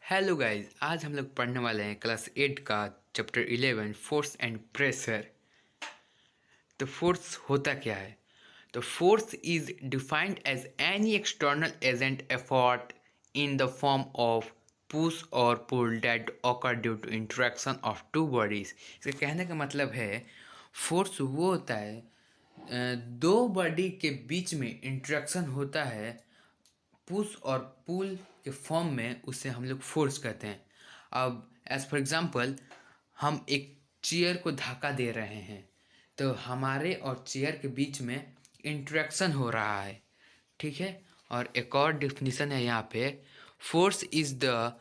Hello guys, आज हम लोग पढ़ने वाले हैं क्लास 8 का चैप्टर 11 फोर्स एंड प्रेशर। तो फोर्स होता क्या है? तो force is defined as any external agent effort in the form of push और pull that occur due to interaction of two bodies. इसके कहने का मतलब है फोर्स वो होता है दो बॉडी के बीच में इंटरेक्शन होता है पुश और पुल के फॉर्म में, उसे हम लोग फोर्स कहते हैं। अब एज फॉर एग्जांपल हम एक चेयर को धक्का दे रहे हैं तो हमारे और चेयर के बीच में इंटरेक्शन हो रहा है, ठीक है। और एक और डिफिनीशन है यहाँ पे, फोर्स इज द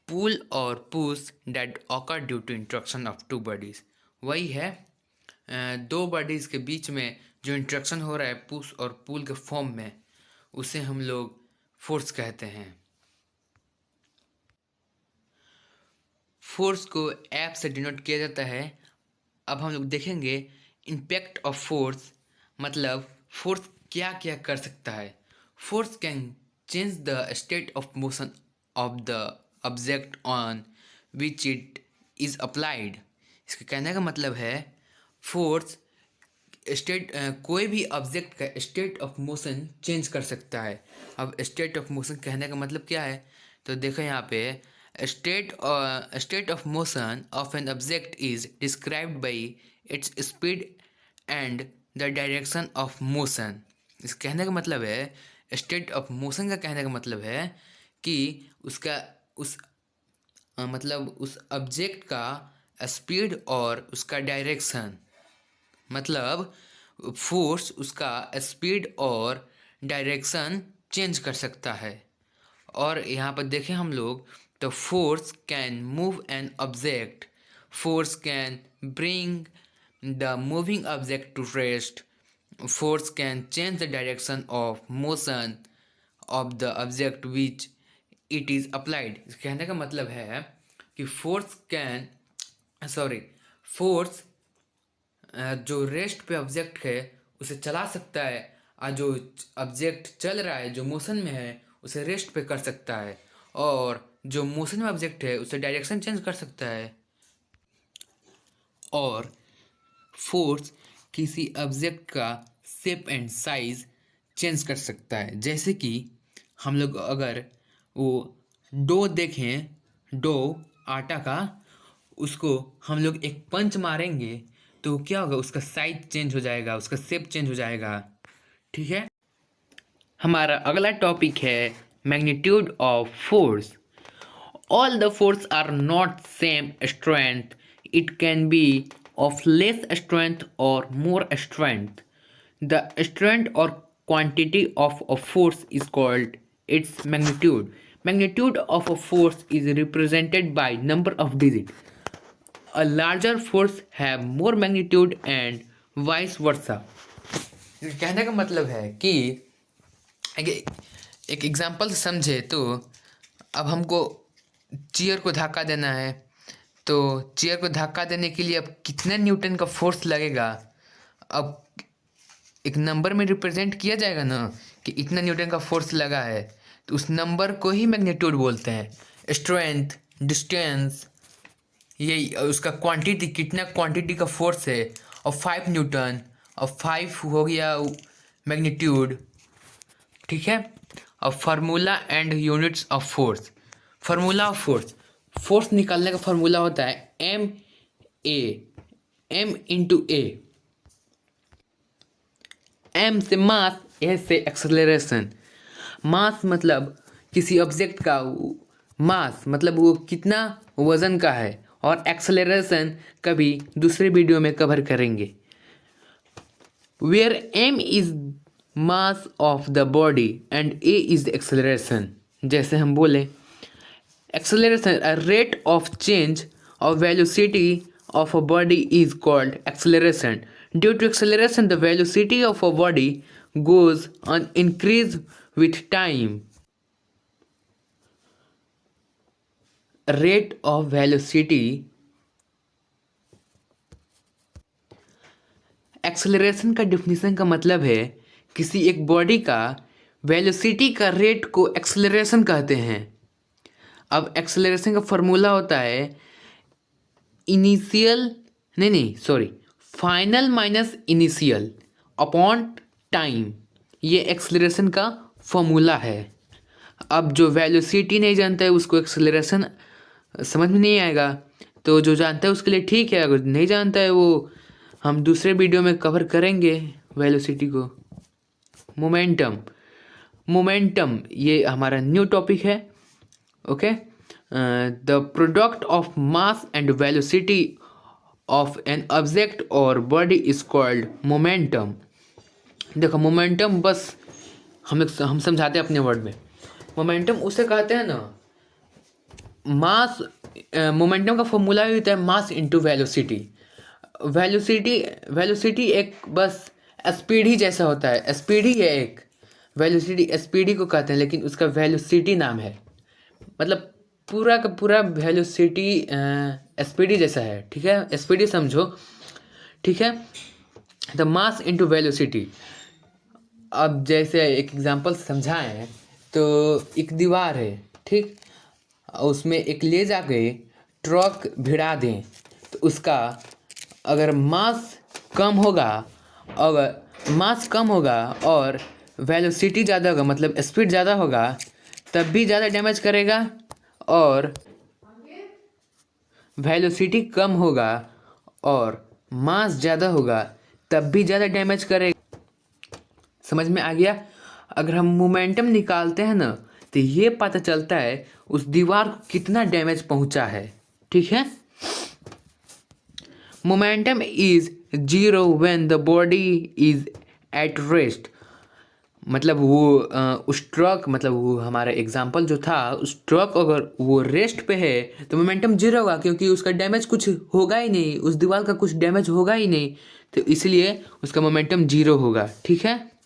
पुल और push that occur due to interaction of two bodies. वही है दो बॉडीज के बीच में जो इंटरेक्शन हो रहा है पुश और पुल के फॉर्म में, उसे हम लोग फोर्स कहते हैं। फोर्स को एफ से डिनोट किया जाता है। अब हम लोग देखेंगे इम्पैक्ट ऑफ फोर्स, मतलब फोर्स क्या क्या कर सकता है। Force can change the state of motion of the object on which it is applied. इसके कहने का मतलब है फोर्स कोई भी ऑब्जेक्ट का स्टेट ऑफ मोशन चेंज कर सकता है। अब स्टेट ऑफ मोशन कहने का मतलब क्या है? तो देखो यहाँ पे state of motion of an object is described bye its speed and the direction of motion. इस कहने का मतलब है स्टेट ऑफ मोशन का कहने का मतलब है कि उसका उस मतलब उस ऑब्जेक्ट का स्पीड और उसका डायरेक्शन, मतलब फोर्स उसका स्पीड और डायरेक्शन चेंज कर सकता है। और यहाँ पर देखें हम लोग तो force can move an object, force can bring the moving object to rest, force can change the direction of motion of the object which it is applied. कहने का मतलब है कि फोर्स जो रेस्ट पे ऑब्जेक्ट है उसे चला सकता है, और जो ऑब्जेक्ट चल रहा है जो मोशन में है उसे रेस्ट पे कर सकता है, और जो मोशन में ऑब्जेक्ट है उसे डायरेक्शन चेंज कर सकता है। और फोर्स किसी ऑब्जेक्ट का शेप एंड साइज चेंज कर सकता है। जैसे कि हम लोग अगर वो डो देखें, डो आटा का, उसको हम लोग एक पंच मारेंगे तो क्या होगा, उसका साइज चेंज हो जाएगा, उसका शेप चेंज हो जाएगा, ठीक है। हमारा अगला टॉपिक है magnitude of force. All the force are not same strength. It can be of less strength or more strength. The strength or quantity of a force is called its magnitude. Magnitude of a force is represented by number of digits. A larger force have more magnitude and vice versa. कहने का मतलब है कि एक example से समझे तो अब हमको चेयर को धक्का देना है, तो चेयर को धक्का देने के लिए अब कितने न्यूटन का फोर्स लगेगा, अब एक नंबर में रिप्रेजेंट किया जाएगा ना कि इतना न्यूटन का फोर्स लगा है, तो उस नंबर को ही मैग्नीट्यूड बोलते हैं। स्ट्रेंथ, डिस्टेंस, ये उसका क्वांटिटी, कितना क्वांटिटी का फोर्स है, और 5 न्यूटन, और 5 हो गया मैग्नीट्यूड, ठीक है। अब formula and units of force. Formula of force, force निकालने का फार्मूला होता है एम इंटू ए। एम से मास, ए से एक्सेलरेशन। मास मतलब किसी ऑब्जेक्ट का मास, मतलब वो कितना वजन का है, और एक्सेलरेशन कभी दूसरे वीडियो में कवर करेंगे। Where M is mass of the body and A is the acceleration. जैसे हम बोले acceleration, a rate of change of velocity of a body is called acceleration. Due to acceleration, the velocity of a body goes on increase with time. Rate of velocity, acceleration का definition का मतलब है किसी एक body का velocity का rate को acceleration कहते हैं। अब एक्सेलरेशन का फॉर्मूला होता है इनिशियल, नहीं sorry, final minus initial upon time. ये एक्सेलरेशन का फॉर्मूला है। अब जो वेलोसिटी नहीं जानता है उसको एक्सेलरेशन समझ में नहीं आएगा, तो जो जानता है उसके लिए ठीक है, अगर नहीं जानता है वो हम दूसरे वीडियो में कवर करेंगे वेलोसिटी को। मोमेंटम, मोमेंटम ये हमारा न्यू टॉपिक है। Okay, the product of mass and velocity of an object और बॉडी इज कॉल्ड मोमेंटम। देखो मोमेंटम बस हम समझाते हैं अपने वर्ड में। मोमेंटम उसे कहते हैं ना, मास, मोमेंटम का फॉर्मूला भी होता है mass into velocity. Velocity velocity एक बस स्पीड ही जैसा होता है, स्पीड ही है एक। वेलोसिटी स्पीड ही को कहते हैं, लेकिन उसका वेलोसिटी नाम है, मतलब पूरा का पूरा वेलोसिटी स्पीड ही जैसा है। ठीक है, स्पीड ही समझो। ठीक है, द मास इनटू वेलोसिटी। अब जैसे एक एग्जांपल समझाएं हैं, तो एक दीवार है, ठीक, उसमें एक ले जाके ट्रक भिड़ा दें, तो उसका अगर मास कम होगा, अगर मास कम होगा और वेलोसिटी ज़्यादा होगा, मतलब स्पीड ज़्यादा होगा, तब भी ज़्यादा डैमेज करेगा, और वेलोसिटी कम होगा और मास ज़्यादा होगा तब भी ज़्यादा डैमेज करेगा। समझ में आ गया? अगर हम मोमेंटम निकालते हैं ना, तो ये पता चलता है उस दीवार को कितना डैमेज पहुंचा है। ठीक है, momentum is zero when the body is at rest. मतलब वो उस ट्रक, मतलब वो हमारा एग्जाम्पल जो था, उस ट्रक अगर वो रेस्ट पे है तो मोमेंटम जीरो होगा, क्योंकि उसका डैमेज कुछ होगा ही नहीं, उस दीवार का कुछ डैमेज होगा ही नहीं, तो इसलिए उसका मोमेंटम जीरो होगा। ठीक है,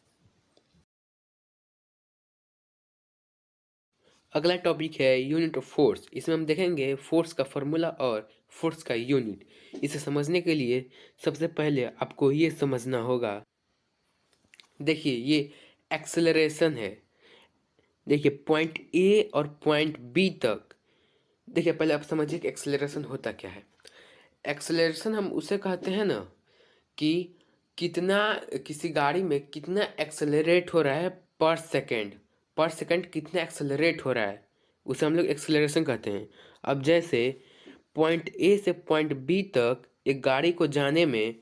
अगला टॉपिक है यूनिट ऑफ फोर्स। इसमें हम देखेंगे फोर्स का फॉर्मूला और फोर्स का यूनिट। इसे समझने के लिए सबसे पहले आपको ये समझना होगा, देखिए ये एक्सेलरेशन है। देखिए पॉइंट ए और पॉइंट बी तक, देखिए पहले आप समझिए कि एक्सेलरेशन होता क्या है। एक्सेलरेशन हम उसे कहते हैं ना कि कितना किसी गाड़ी में कितना एक्सेलरेट हो रहा है पर सेकंड, पर सेकंड कितना एक्सेलरेट हो रहा है, उसे हम लोग एक्सेलरेशन कहते हैं। अब जैसे पॉइंट ए से पॉइंट बी तक एक गाड़ी को जाने में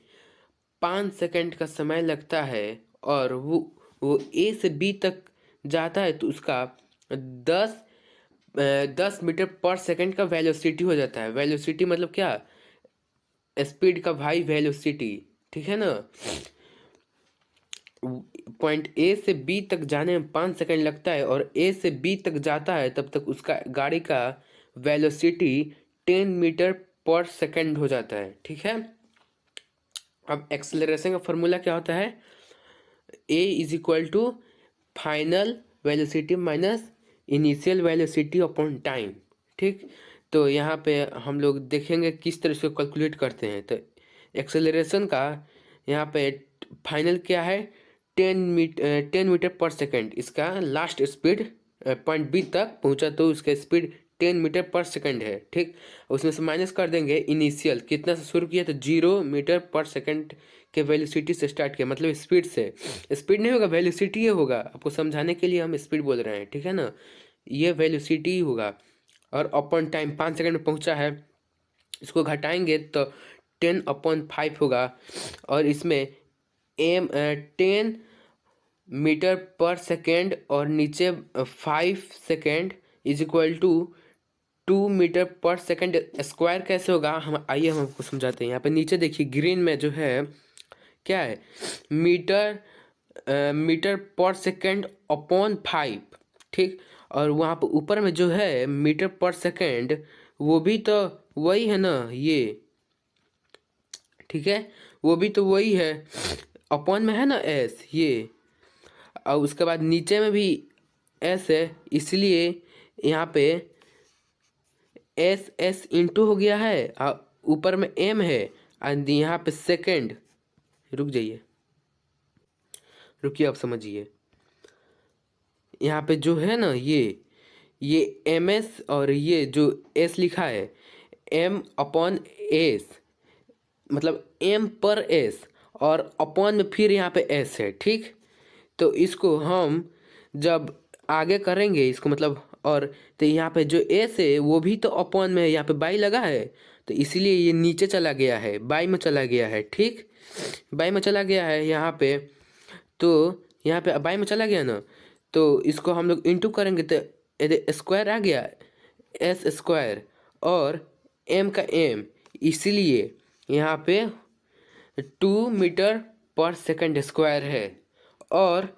5 सेकंड का समय लगता है, और वो ए से बी तक जाता है तो उसका 10 10 मीटर पर सेकंड का वेलोसिटी हो जाता है। वेलोसिटी मतलब क्या, स्पीड का भाई वेलोसिटी। ठीक है ना, पॉइंट ए से बी तक जाने में 5 सेकंड लगता है, और ए से बी तक जाता है तब तक उसका गाड़ी का वेलोसिटी 10 मीटर पर सेकंड हो जाता है। ठीक है, अब एक्सेलरेशन का फॉर्मूला क्या होता है, a is equal to final velocity minus initial velocity upon time. ठीक, तो यहाँ पे हम लोग देखेंगे किस तरह से कैलकुलेट करते हैं। तो एक्सेलरेशन का यहाँ पे फाइनल क्या है, 10 मीटर पर सेकेंड। इसका लास्ट स्पीड पॉइंट बी तक पहुँचा तो उसका स्पीड 10 मीटर पर सेकेंड है। ठीक, उसमें से माइनस कर देंगे इनिशियल, कितना से शुरू किया, तो 0 मीटर पर सेकेंड के वेलोसिटी से स्टार्ट किया, मतलब स्पीड से। स्पीड नहीं होगा, वेलोसिटी ही होगा, आपको समझाने के लिए हम स्पीड बोल रहे हैं। ठीक है ना, ये वेलोसिटी ही होगा। और अपॉन टाइम 5 सेकंड में पहुंचा है, इसको घटाएंगे तो 10/5 होगा, और इसमें 10 मीटर पर सेकेंड और नीचे 5 second is equal to 2 metre पर सेकेंड स्क्वायर कैसे होगा, हम आइए हम आपको समझाते हैं। यहाँ पे नीचे देखिए ग्रीन में जो है क्या है, मीटर पर सेकेंड अपॉन 5। ठीक, और वहाँ पर ऊपर में जो है मीटर पर सेकेंड, वो भी तो वही है ना ये। ठीक है, वो भी तो वही है, अपॉन में है ना एस ये, और उसके बाद नीचे में भी एस है, इसलिए यहाँ पे एस एस इंटू हो गया है, और ऊपर में एम है, और यहाँ पे सेकेंड। रुक जाइए, रुकिए, आप समझिए। यहाँ पे जो है ना ये ये ms और ये जो s लिखा है m/s, मतलब m पर s, और अपॉन में फिर यहाँ पे s है, ठीक। तो इसको हम जब आगे करेंगे इसको, मतलब, और तो यहाँ पे जो s है वो भी तो अपॉन में है, यहाँ पे बाई लगा है, तो इसीलिए ये नीचे चला गया है, बाई में चला गया है, ठीक। बाई में चला गया है यहाँ पे, तो यहाँ पे बाई में चला गया ना, तो इसको हम लोग इंटू करेंगे तो स्क्वायर आ गया, एस स्क्वायर, और एम का एम, इसीलिए यहाँ पे 2 मीटर पर सेकंड स्क्वायर है। और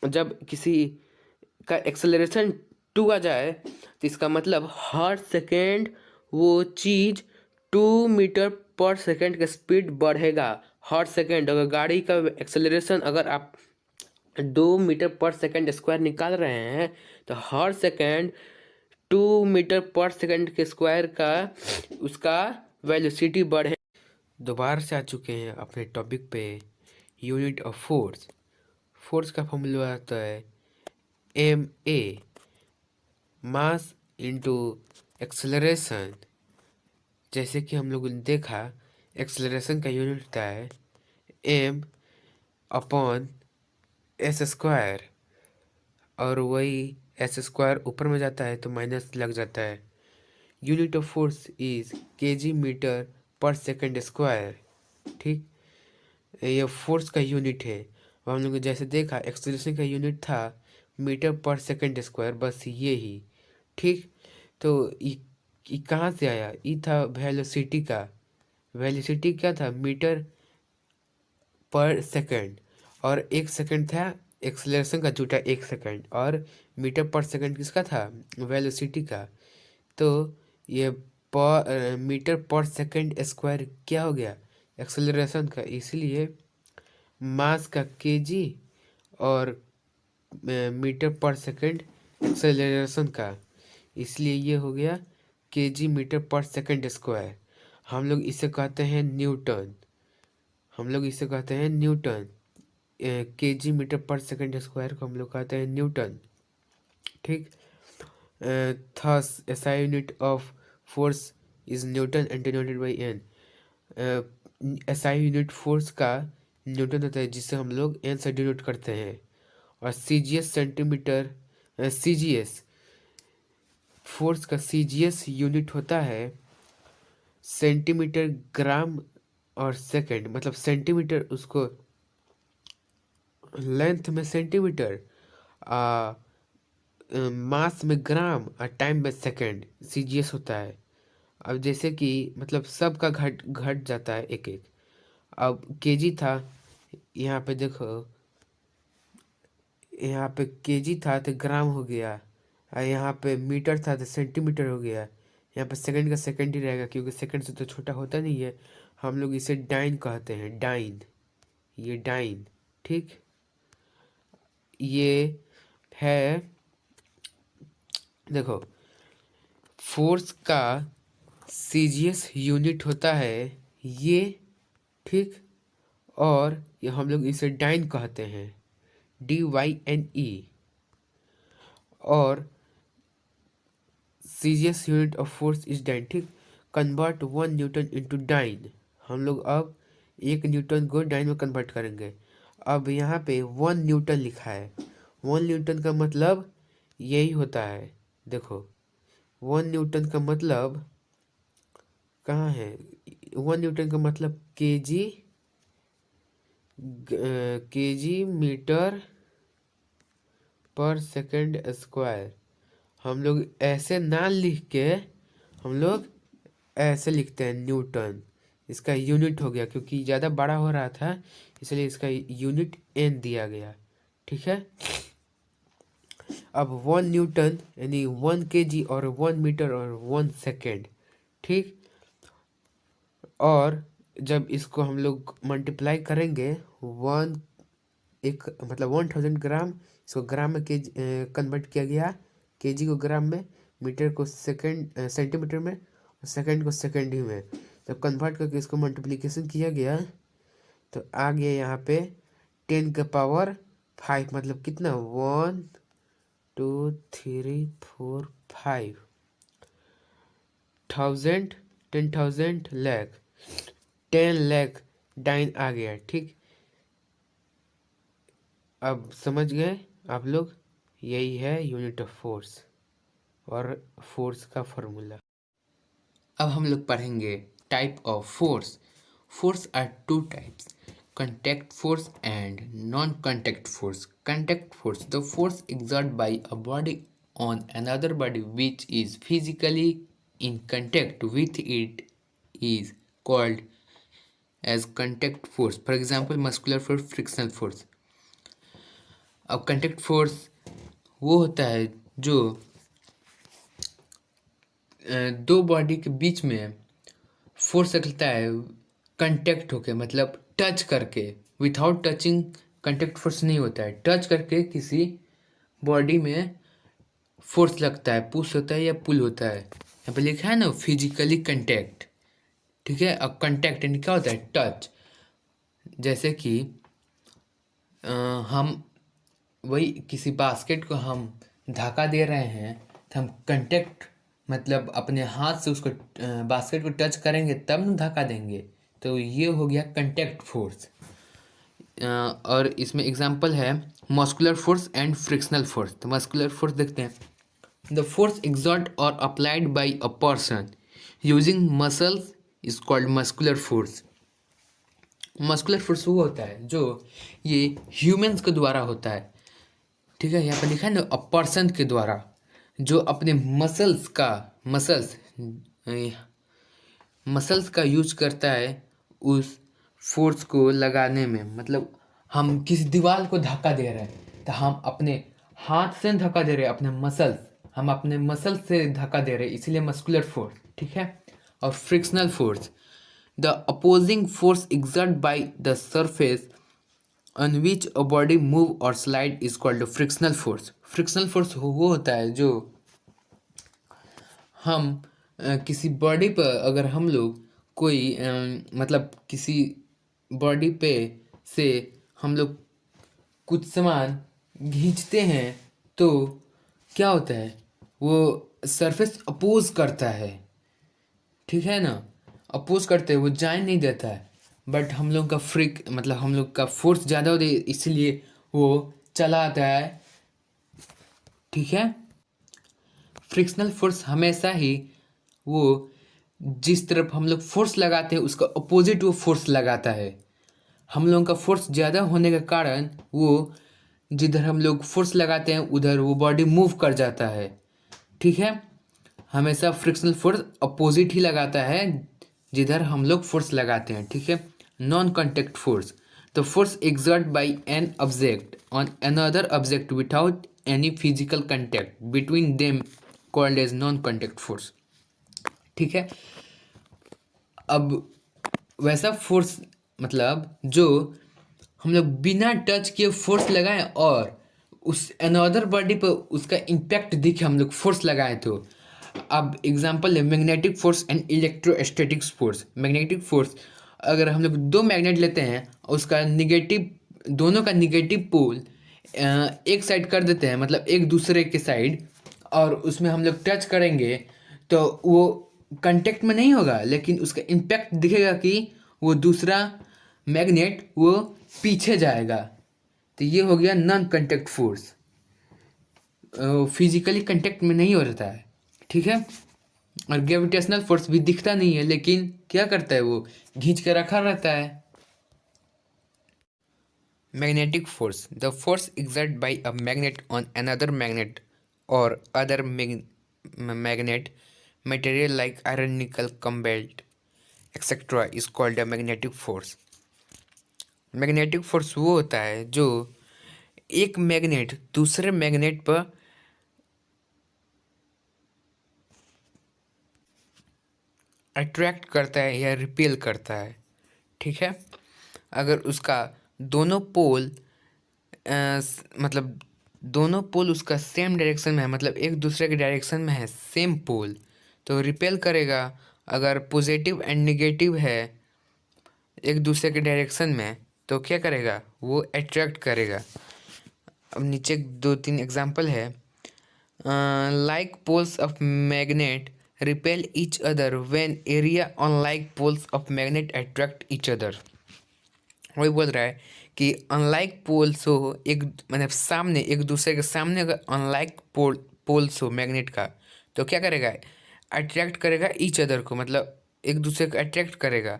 जब किसी का एक्सेलरेशन 2 आ जाए तो इसका मतलब हर सेकंड वो चीज़ 2 मीटर पर सेकंड का स्पीड बढ़ेगा। हर सेकंड अगर गाड़ी का एक्सेलरेशन अगर आप 2 मीटर पर सेकंड स्क्वायर निकाल रहे हैं तो हर सेकंड 2 मीटर पर सेकंड के स्क्वायर का उसका वेलोसिटी बढ़े। दोबारा से आ चुके हैं अपने टॉपिक पे, यूनिट ऑफ फोर्स। फोर्स का फॉर्मूला आता है ma, मास इनटू एक्सेलरेशन। जैसे कि हम लोगों ने देखा, एक्सेलरेशन का यूनिट होता है m/s², और वही s² ऊपर में जाता है तो माइनस लग जाता है। Unit of force is kg/s², ठीक। ये फोर्स का यूनिट है। और हम लोग ने जैसे देखा एक्सेलरेशन का यूनिट था मीटर पर सेकंड स्क्वायर, बस ये ही, ठीक। तो ये कहाँ से आया? ये था वेलोसिटी का। वेलोसिटी क्या था? मीटर पर सेकंड, और 1 सेकंड था एक्सेलरेशन का झूठा 1 सेकंड, और मीटर पर सेकंड किसका था? वेलोसिटी का। तो ये पर मीटर पर सेकंड स्क्वायर क्या हो गया? एक्सेलरेशन का। इसलिए मास का केजी और मीटर पर सेकंड एक्सेलरेशन का, इसलिए ये हो गया kg/s²। हम लोग इसे कहते हैं न्यूटन। हम लोग इसे कहते हैं न्यूटन। kg/s² को हम लोग कहते हैं न्यूटन, ठीक। Thus SI unit of force is Newton and denoted by N. SI unit force का न्यूटन होता है, जिसे हम लोग एन से डिनोट करते हैं। और सीजीएस सेंटीमीटर, सीजीएस फोर्स का सीजीएस यूनिट होता है सेंटीमीटर, ग्राम और सेकंड। मतलब सेंटीमीटर उसको लेंथ में सेंटीमीटर, आ मास में ग्राम और टाइम में सेकंड सीजीएस होता है। अब जैसे कि मतलब सबका घट घट जाता है एक एक। अब केजी था, यहाँ पे देखो, यहाँ पे केजी था तो ग्राम हो गया, और यहाँ पे मीटर था तो सेंटीमीटर हो गया। यहाँ पे सेकंड का सेकंड ही रहेगा, क्योंकि सेकंड से तो छोटा होता नहीं है। हम लोग इसे डाइन कहते हैं, डाइन। ये डाइन, ठीक। ये है, देखो, फोर्स का सीजीएस यूनिट होता है ये, ठीक। और ये हम लोग इसे डाइन कहते हैं, DYNE। और CGS unit of force is dyne, ठीक। Convert 1 newton into dyne. हम लोग अब 1 न्यूटन को डाइन में कन्वर्ट करेंगे। अब यहाँ पे 1 न्यूटन लिखा है। 1 न्यूटन का मतलब यही होता है, देखो। 1 न्यूटन का मतलब कहाँ है? 1 न्यूटन का मतलब केजी मीटर पर सेकंड स्क्वायर। हम लोग ऐसे ना लिख के हम लोग ऐसे लिखते हैं न्यूटन। इसका यूनिट हो गया, क्योंकि ज़्यादा बड़ा हो रहा था इसलिए इसका यूनिट एन दिया गया, ठीक है। अब 1 न्यूटन यानी 1 kg, और 1 मीटर और 1 सेकेंड, ठीक। और जब इसको हम लोग मल्टीप्लाई करेंगे, वन एक मतलब 1000 ग्राम, इसको ग्राम में कन्वर्ट किया गया, केजी को ग्राम में, मीटर को सेकंड सेंटीमीटर में, और सेकंड को सेकंड ही में। जब कन्वर्ट करके इसको मल्टीप्लिकेशन किया गया तो आ गया यहाँ पे 10 का पावर 5, मतलब कितना? 2 3 4 5 1000 10,000 लाख 10 लाख डाइन आ गया। ठीक, अब समझ गए आप लोग, यही है यूनिट ऑफ फोर्स और फोर्स का फॉर्मूला। अब हम लोग पढ़ेंगे type of force. Force are two types, contact force and non-contact force. Contact force, the force exerted by a body on another body which is physically in contact with it is called as contact force. For example, muscular force, frictional force. अब contact force वो होता है जो दो body के बीच में force लगता है कंटेक्ट होके, मतलब टच करके। विथआउट टचिंग कंटेक्ट फोर्स नहीं होता है, टच करके किसी बॉडी में फोर्स लगता है, पुश होता है या पुल होता है। यहाँ पे लिखा है ना फिजिकली कंटेक्ट। ठीक है, अब कंटेक्ट यानी क्या होता है, टच। जैसे कि हम वही किसी बास्केट को हम धक्का दे रहे हैं तो हम कंटेक्ट मतलब अपने हाथ से उसको बास्केट को टच करेंगे तब न धक्का देंगे, तो ये हो गया कंटेक्ट फोर्स। और इसमें एग्जांपल है muscular force and frictional force. तो मस्कुलर फोर्स देखते हैं, द फोर्स एक्सर्ट और applied by a person using muscles is called muscular force. Muscular force वो होता है जो ये ह्यूमंस के द्वारा होता है। ठीक है, यहाँ पर लिखा है ना अ पर्सन के द्वारा, जो अपने मसल्स का यूज करता है उस फोर्स को लगाने में। मतलब हम किसी दीवार को धक्का दे रहे हैं तो हम अपने हाथ से धक्का दे रहे हैं, हम अपने मसल्स से धक्का दे रहे हैं, इसलिए मस्कुलर फोर्स। ठीक है, और frictional force, the opposing force exert by the surface on which a body move or slide is called a frictional force. Frictional force वो होता है जो हम किसी बॉडी पर अगर हम लोग कोई मतलब किसी बॉडी पे से हम लोग कुछ सामान खींचते हैं तो क्या होता है, वो सरफेस अपोज करता है। ठीक है ना, अपोज करते हैं, वो जान नहीं देता है। बट हम लोग का मतलब हम लोग का फोर्स ज़्यादा होता है, इसलिए वो चला आता है। ठीक है, फ्रिक्शनल फोर्स हमेशा ही वो जिस तरफ हम लोग फोर्स लगाते हैं उसका अपोजिट वो फोर्स लगाता है। हम लोगों का फोर्स ज़्यादा होने के कारण वो जिधर हम लोग फोर्स लगाते हैं उधर वो बॉडी मूव कर जाता है। ठीक है, हमेशा फ्रिक्शनल फोर्स अपोजिट ही लगाता है जिधर हम लोग फोर्स लगाते हैं। ठीक है, non contact force, the force exert by an object on another object without any physical contact between them called as non contact force. ठीक है, अब वैसा फोर्स मतलब जो हम लोग बिना टच किए फोर्स लगाएं और उस अनदर बॉडी पर उसका इम्पैक्ट दिखे, हम लोग फोर्स लगाए तो। अब एग्जांपल है magnetic force and electrostatics force. Magnetic force, अगर हम लोग दो मैग्नेट लेते हैं उसका निगेटिव, दोनों का निगेटिव पोल एक साइड कर देते हैं, मतलब एक दूसरे के साइड, और उसमें हम लोग टच करेंगे तो वो कांटेक्ट में नहीं होगा, लेकिन उसका इम्पैक्ट दिखेगा कि वो दूसरा मैग्नेट वो पीछे जाएगा। तो ये हो गया non contact force, physically contact में नहीं होता है। ठीक है, और ग्रेविटेशनल फोर्स भी दिखता नहीं है, लेकिन क्या करता है वो खींच के रखा रहता है। Magnetic force, the force exert by a magnet on another magnet और other magnet material like iron, nickel, cobalt etcetera is called a magnetic force. Magnetic force वो होता है जो एक मैग्नेट दूसरे मैग्नेट पर अट्रैक्ट करता है या रिपेल करता है। ठीक है, अगर उसका दोनों पोल मतलब दोनों पोल उसका सेम डायरेक्शन में है, मतलब एक दूसरे के डायरेक्शन में है, सेम पोल, तो रिपेल करेगा। अगर पॉजिटिव एंड नेगेटिव है एक दूसरे के डायरेक्शन में तो क्या करेगा, वो अट्रैक्ट करेगा। अब नीचे 2-3 एग्जांपल है, like poles of magnet repel each other when area on like poles of magnet attract each other। वही बोल रहा है कि अनलाइक पोल्स हो एक मतलब सामने एक दूसरे के सामने अगर अनलाइक पोल्स हो मैग्नेट का तो क्या करेगा, अट्रैक्ट करेगा ईच अदर को, मतलब एक दूसरे को अट्रैक्ट करेगा।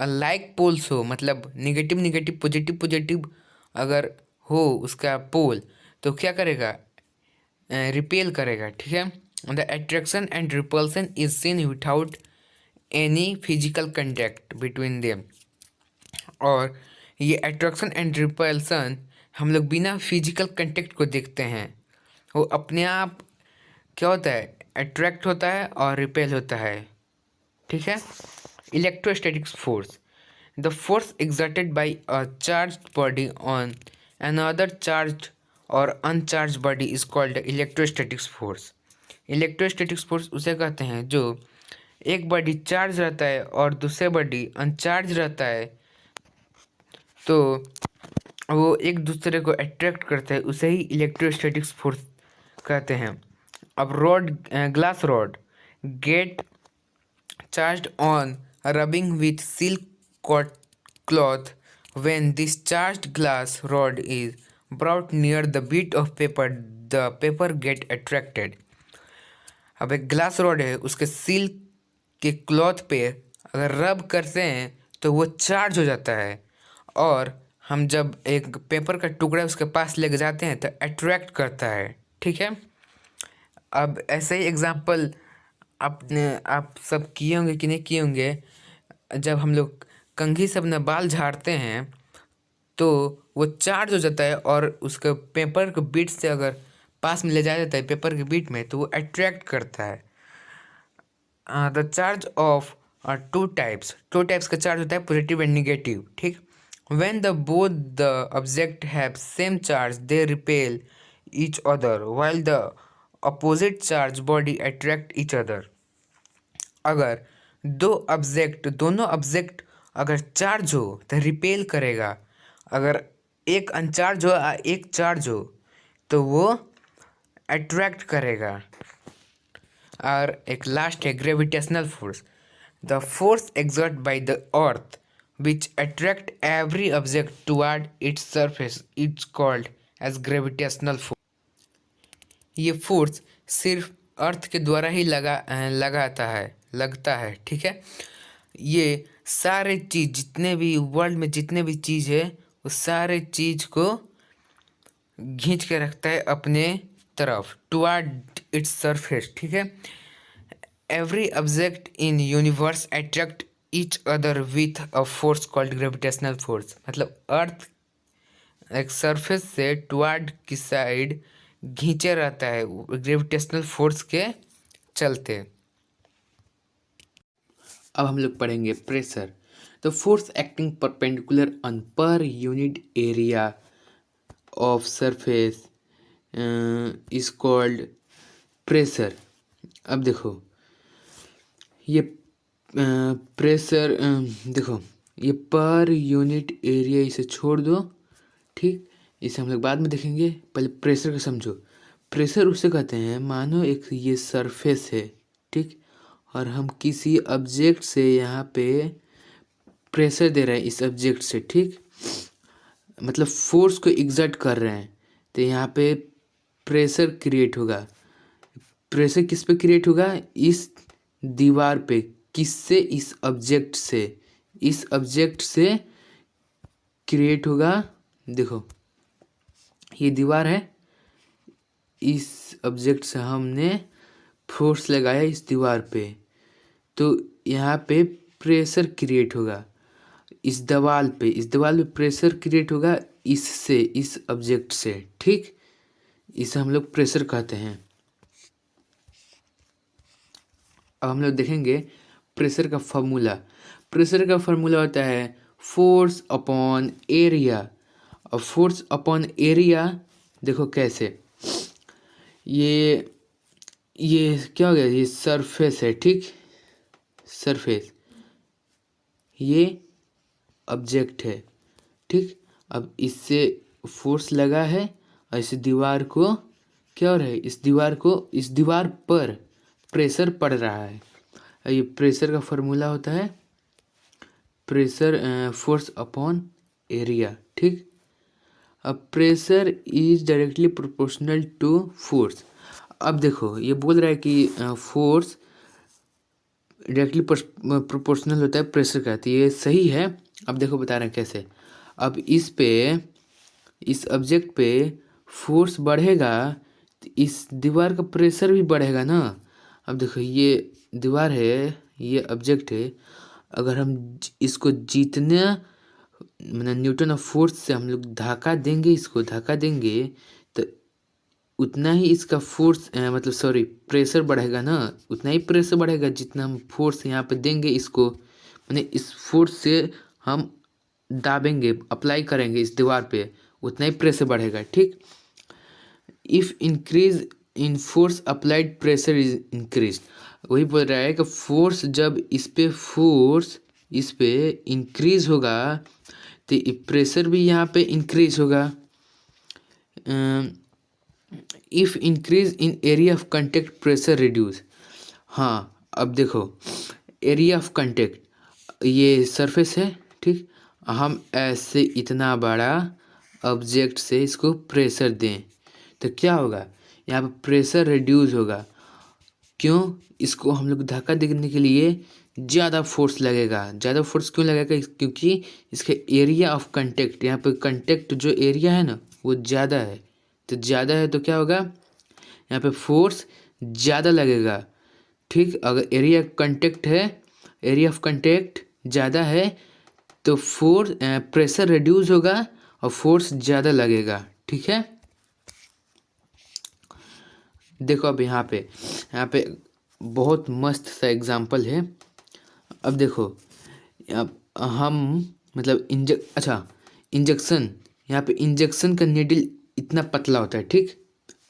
लाइक पोल्स हो मतलब निगेटिव निगेटिव पॉजिटिव पॉजिटिव अगर हो उसका पोल तो क्या करेगा, रिपेल करेगा। ठीक है, the attraction and repulsion is seen without any physical contact between them. और ये अट्रैक्शन एंड रिपल्सन हम लोग बिना फिजिकल कंटेक्ट को देखते हैं, वो अपने आप क्या होता है, अट्रैक्ट होता है और रिपेल होता है। ठीक है, electrostatics force, the force exerted by a charged body on another charged or uncharged body is called electrostatics force। Electrostatics force उसे कहते हैं जो एक बॉडी चार्ज रहता है और दूसरे बॉडी अनचार्ज रहता है तो वो एक दूसरे को अट्रैक्ट करता है, उसे ही इलेक्ट्रोस्टैटिक्स फोर्स कहते हैं। अब glass rod get charged on rubbing with silk cloth when this charged glass rod is brought near the bit of paper the paper get attracted। अब एक ग्लास रॉड है उसके सिल्क के क्लॉथ पे अगर रब करते हैं तो वो चार्ज हो जाता है और हम जब एक पेपर का टुकड़ा उसके पास लेके जाते हैं तो अट्रैक्ट करता है। ठीक है, अब ऐसे ही एग्जांपल आप सब किए होंगे कि नहीं किए होंगे, जब हम लोग कंघी से अपना बाल झाड़ते हैं तो वो चार्ज हो जाता है और उसके पेपर के बीट से अगर पास में ले जाया जाता है पेपर के बीट में तो वो अट्रैक्ट करता है। The charge of two types का चार्ज होता है पॉजिटिव एंड निगेटिव। ठीक, when the both the object have same charge they repel each other while the opposite charge body attract each other. अगर दोनों ऑब्जेक्ट अगर charge हो तो repel करेगा, अगर एक अनचार्ज हो एक चार्ज हो तो वो अट्रैक्ट करेगा। और एक लास्ट है gravitational force, the force exert by the earth which attract every object toward its surface it's called as gravitational force. ये फोर्स सिर्फ अर्थ के द्वारा ही लगता है। ठीक है, ये सारे चीज़ जितने भी वर्ल्ड में जितने भी चीज़ है वो सारे चीज़ को खींच के रखता है अपने तरफ टुवर्ड इट्स सरफेस। ठीक है, every object in universe attract each other with a force called gravitational force. मतलब अर्थ एक सरफेस से टुवर्ड की साइड खींचे रहता है ग्रेविटेशनल फोर्स के चलते। अब हम लोग पढ़ेंगे pressure, the force acting perpendicular on per unit area of surface is called pressure. अब देखो ये प्रेशर देखो ये पर यूनिट एरिया इसे छोड़ दो। ठीक, इसे हम लोग बाद में देखेंगे, पहले प्रेशर को समझो। प्रेशर उसे कहते हैं मानो एक ये सरफेस है, ठीक, और हम किसी ऑब्जेक्ट से यहाँ पे प्रेशर दे रहे हैं इस ऑब्जेक्ट से। ठीक, मतलब फोर्स को एग्जर्ट कर रहे हैं तो यहाँ पे प्रेशर क्रिएट होगा। प्रेशर किस पे क्रिएट होगा, इस दीवार पे। किससे, इस ऑब्जेक्ट से क्रिएट होगा। देखो ये दीवार है, इस ऑब्जेक्ट से हमने फोर्स लगाया इस दीवार पे तो यहाँ पे प्रेशर क्रिएट होगा। इस दीवार पे प्रेशर क्रिएट होगा इससे, इस ऑब्जेक्ट से। ठीक, इसे हम लोग प्रेशर कहते हैं। अब हम लोग देखेंगे प्रेशर का फॉर्मूला। प्रेशर का फॉर्मूला होता है फोर्स अपॉन एरिया। और फोर्स अपॉन एरिया देखो कैसे, ये क्या हो गया, ये सरफेस है। ठीक, सरफेस, ये ऑब्जेक्ट है। ठीक, अब इससे फोर्स लगा है और इस दीवार को क्या हो रहा है, इस दीवार पर प्रेशर पड़ रहा है। ये प्रेशर का फॉर्मूला होता है प्रेशर फोर्स अपॉन एरिया। ठीक, अब pressure is directly proportional to force. अब देखो ये बोल रहा है कि फोर्स डायरेक्टली प्रोपोर्शनल होता है प्रेशर का, तो ये सही है। अब देखो बता रहे हैं कैसे। अब इस ऑब्जेक्ट पे फोर्स बढ़ेगा तो इस दीवार का प्रेशर भी बढ़ेगा ना। अब देखो ये दीवार है, ये ऑब्जेक्ट है, अगर हम इसको जितना मतलब न्यूटन ऑफ फोर्स से हम लोग धक्का देंगे, इसको धक्का देंगे तो उतना ही इसका फोर्स मतलब सॉरी प्रेशर बढ़ेगा ना। उतना ही प्रेशर बढ़ेगा जितना हम फोर्स यहाँ पे देंगे इसको, माने इस फोर्स से हम दाबेंगे, अप्लाई करेंगे इस दीवार पे, उतना ही प्रेशर बढ़ेगा। ठीक, if increase in force applied pressure is increase. वही बोल रहा है कि फोर्स जब इस पे इंक्रीज होगा तो प्रेशर भी यहाँ पे इंक्रीज होगा। If increase in area of contact pressure reduce. हाँ, अब देखो एरिया ऑफ कंटेक्ट ये सरफेस है। ठीक, हम ऐसे इतना बड़ा ऑब्जेक्ट से इसको प्रेशर दें तो क्या होगा, यहाँ पे प्रेशर रिड्यूस होगा। क्यों, इसको हम लोग धक्का देने के लिए ज़्यादा फोर्स लगेगा। ज़्यादा फोर्स क्यों लगेगा, क्योंकि इसका एरिया ऑफ कंटेक्ट, यहाँ पे कंटेक्ट जो एरिया है ना वो ज़्यादा है, तो ज़्यादा है तो क्या होगा, यहाँ पे फोर्स ज़्यादा लगेगा। ठीक, अगर एरिया ऑफ कंटेक्ट ज़्यादा है तो प्रेशर रिड्यूस होगा और फोर्स ज़्यादा लगेगा। ठीक है, देखो अब यहाँ पे बहुत मस्त सा एग्जाम्पल है। अब देखो अब हम मतलब इंजेक्शन, यहाँ पे इंजेक्शन का नीडल इतना पतला होता है। ठीक,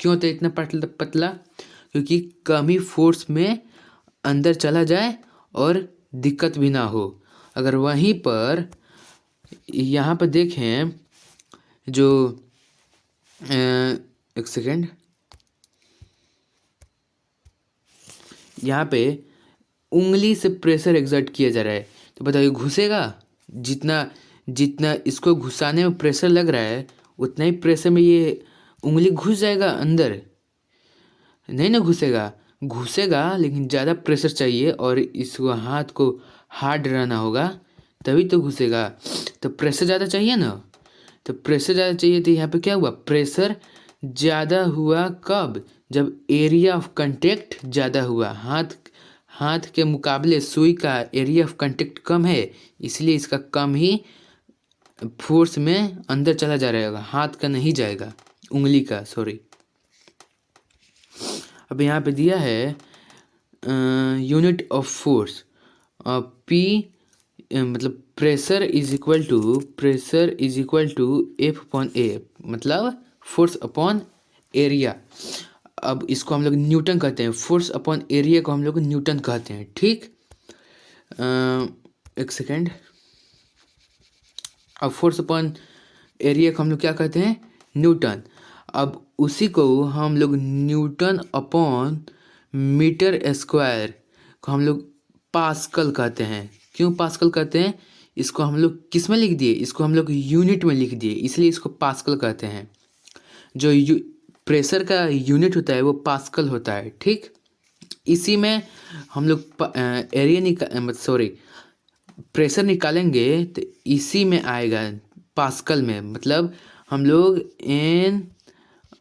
क्यों होता है इतना पतला, क्योंकि कम ही फोर्स में अंदर चला जाए और दिक्कत भी ना हो। अगर वहीं पर यहाँ पर देखें जो एक सेकेंड, यहाँ पे उंगली से प्रेशर एक्सर्ट किया जा रहा है तो बताइए घुसेगा। जितना इसको घुसाने में प्रेशर लग रहा है उतना ही प्रेशर में ये उंगली घुस जाएगा अंदर, नहीं ना घुसेगा लेकिन ज़्यादा प्रेशर चाहिए और इसको हाथ को हार्ड रहना होगा तभी तो घुसेगा। तो प्रेशर ज़्यादा चाहिए ना, तो प्रेशर ज़्यादा चाहिए तो यहाँ पे क्या हुआ, प्रेशर ज़्यादा हुआ कब, जब एरिया ऑफ कंटेक्ट ज़्यादा हुआ। हाथ के मुकाबले सुई का एरिया ऑफ कंटेक्ट कम है, इसलिए इसका कम ही फोर्स में अंदर चला जा रहेगा, हाथ का नहीं जाएगा, उंगली का, सॉरी। अब यहाँ पे दिया है यूनिट ऑफ फोर्स पी, मतलब pressure is equal to F upon A, मतलब फोर्स अपॉन एरिया। अब इसको हम लोग न्यूटन कहते हैं, फोर्स अपॉन एरिया को हम लोग न्यूटन कहते हैं। ठीक, एक सेकेंड, अब फोर्स अपॉन एरिया को हम लोग क्या कहते हैं, न्यूटन। अब उसी को हम लोग न्यूटन अपॉन मीटर स्क्वायर को हम लोग पास्कल कहते हैं। क्यों पास्कल कहते हैं, इसको हम लोग किस में लिख दिए, इसको हम लोग यूनिट में लिख दिए, इसलिए इसको पास्कल कहते हैं। जो प्रेशर का यूनिट होता है वो पास्कल होता है। ठीक, इसी में हम लोग प्रेशर निकालेंगे तो इसी में आएगा पास्कल में, मतलब हम लोग एन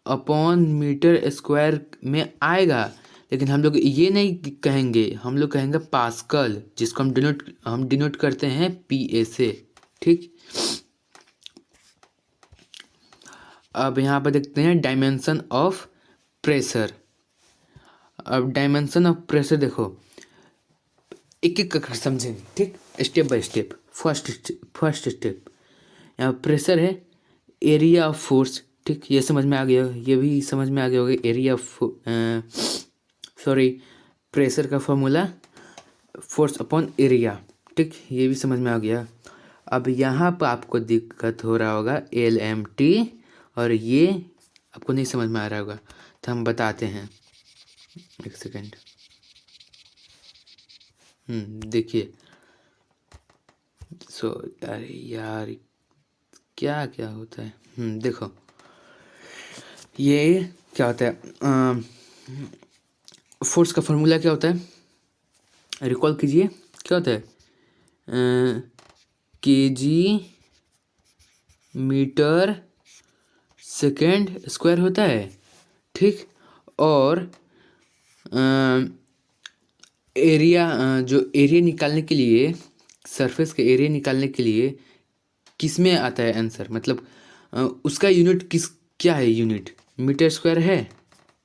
अपॉन मीटर स्क्वायर में आएगा, लेकिन हम लोग ये नहीं कहेंगे, हम लोग कहेंगे पास्कल, जिसको हम डिनोट करते हैं पीए से। ठीक, अब यहाँ पर देखते हैं डायमेंशन ऑफ प्रेशर। अब डायमेंशन ऑफ प्रेशर देखो एक एक करके समझेंगे। ठीक, step by step. First step, यहाँ प्रेशर है, एरिया ऑफ फोर्स। ठीक, ये समझ में आ गया, ये भी समझ में आ गया होगा, एरिया ऑफ प्रेशर का फॉर्मूला फोर्स अपॉन एरिया। ठीक, ये भी समझ में आ गया। अब यहाँ पर आपको दिक्कत हो रहा होगा LMT, और ये आपको नहीं समझ में आ रहा होगा तो हम बताते हैं, एक सेकेंड। देखिए, सो अरे यार क्या क्या होता है, देखो ये क्या होता है, फोर्स का फॉर्मूला क्या होता है, रिकॉल कीजिए, क्या होता है, केजी मीटर सेकेंड स्क्वायर होता है, ठीक। और एरिया, जो एरिया निकालने के लिए, सरफेस के एरिया निकालने के लिए किस में आता है आंसर, मतलब उसका यूनिट किस, क्या है यूनिट, मीटर स्क्वायर है,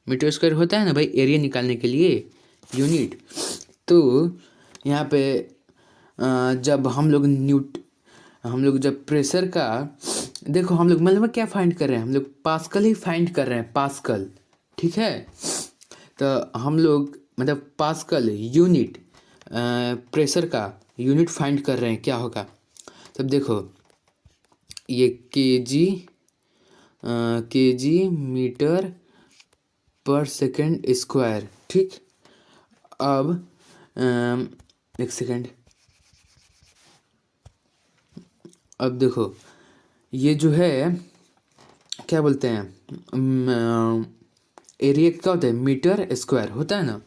मीटर स्क्वायर होता है ना भाई एरिया निकालने के लिए यूनिट। तो यहाँ पे जब हम लोग जब प्रेशर का, देखो हम लोग मतलब क्या फाइंड कर रहे हैं, हम लोग पास्कल ही फाइंड कर रहे हैं, पास्कल, ठीक है। तो हम लोग मतलब पास्कल यूनिट, प्रेशर का यूनिट फाइंड कर रहे हैं, क्या होगा। तब देखो ये केजी मीटर पर सेकेंड स्क्वायर, ठीक। अब एक सेकेंड, अब देखो ये जो है क्या बोलते हैं, एरिया क्या होता है, मीटर स्क्वायर होता है ना।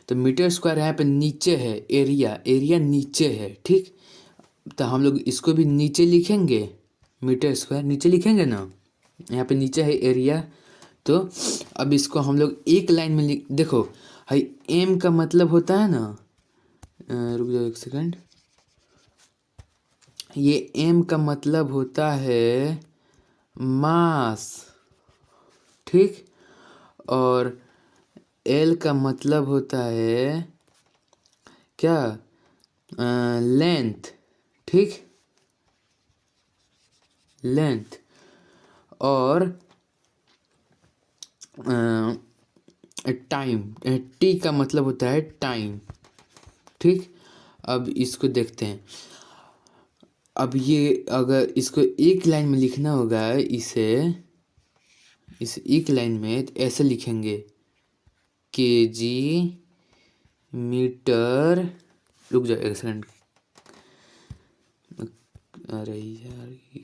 तो मीटर स्क्वायर यहाँ पे नीचे है, एरिया एरिया नीचे है, ठीक। तो हम लोग इसको भी नीचे लिखेंगे, मीटर स्क्वायर नीचे लिखेंगे ना, यहाँ पे नीचे है एरिया। तो अब इसको हम लोग एक लाइन में लिख, देखो भाई एम का मतलब होता है ना, रुक जाओ एक सेकंड, ये एम का मतलब होता है मास, ठीक। और एल का मतलब होता है क्या, लेंथ, ठीक, लेंथ। और टाइम, टी का मतलब होता है टाइम, ठीक। अब इसको देखते हैं, अब ये अगर इसको एक लाइन में लिखना होगा, इस एक लाइन में तो ऐसे लिखेंगे, केजी मीटर, रुक जाओ एक सेकंड, अरे यार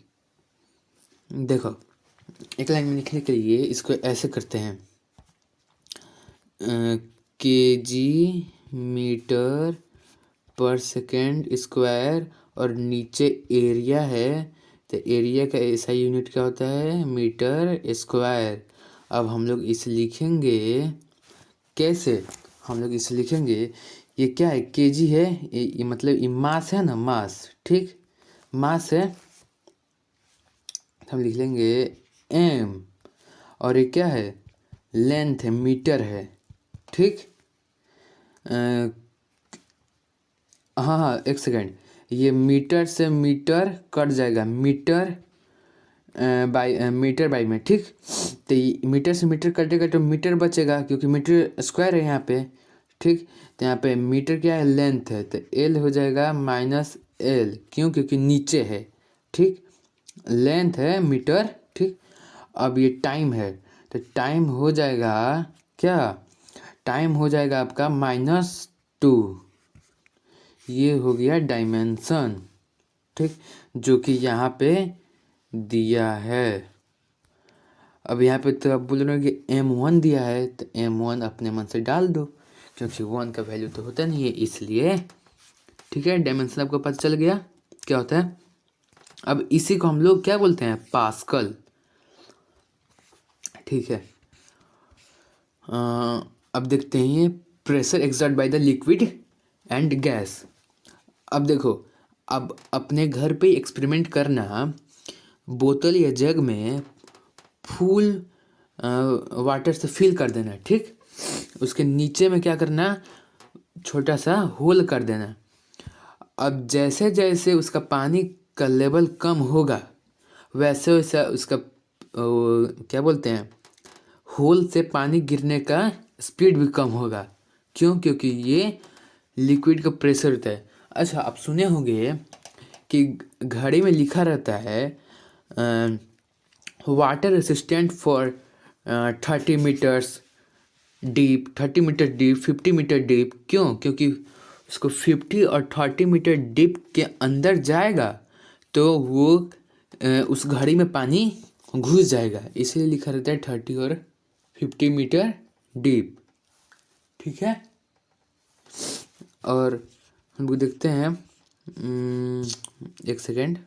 देखो एक लाइन में लिखने के लिए इसको ऐसे करते हैं, केजी मीटर पर सेकेंड स्क्वायर, और नीचे एरिया है, तो एरिया का ऐसा यूनिट क्या होता है, मीटर स्क्वायर। अब हम लोग इसे लिखेंगे कैसे, हम लोग इसे लिखेंगे, ये क्या है, केजी है, ये मतलब ये मास है ना, मास, ठीक, मास है। हम लिख लेंगे एम, और ये क्या है, लेंथ है, मीटर है, ठीक। हाँ हाँ एक सेकेंड, ये मीटर से मीटर कट जाएगा, मीटर बाई में, ठीक। तो मीटर से मीटर कटेगा तो मीटर बचेगा, क्योंकि मीटर स्क्वायर है यहाँ पे, ठीक। तो यहाँ पे मीटर क्या है, लेंथ है, तो एल हो जाएगा माइनस एल, क्यों, क्योंकि नीचे है, ठीक। लेंथ है मीटर, ठीक। अब ये टाइम है, तो टाइम हो जाएगा क्या, टाइम हो जाएगा आपका -2, ये हो गया डायमेंशन, ठीक, जो कि यहाँ पे दिया है। अब यहाँ पे तो आप बोल रहे हो कि m1 दिया है, तो m1 अपने मन से डाल दो, क्योंकि 1 का वैल्यू तो होता नहीं है इसलिए, ठीक है। डायमेंशन आपको पता चल गया क्या होता है। अब इसी को हम लोग क्या बोलते हैं, पास्कल, ठीक है। अब देखते हैं ये pressure exert by the liquid and gas. अब देखो, अब अपने घर पे एक्सपेरिमेंट करना, बोतल या जग में फुल वाटर से फिल कर देना, ठीक। उसके नीचे में क्या करना, छोटा सा होल कर देना। अब जैसे जैसे उसका पानी का लेवल कम होगा, वैसे वैसे उसका क्या बोलते हैं, होल से पानी गिरने का स्पीड भी कम होगा, क्यों, क्योंकि ये लिक्विड का प्रेशर होता है। अच्छा आप सुने होंगे कि घड़ी में लिखा रहता है water resistant for 30 metres deep, 30 metre deep, 50 metre deep. क्यों? क्योंकि उसको 50 और 30 मीटर डीप के अंदर जाएगा तो वो उस घड़ी में पानी घुस जाएगा, इसलिए लिखा रहता है 30 और 50 मीटर डीप। ठीक है, और हम लोग देखते हैं, एक सेकेंड।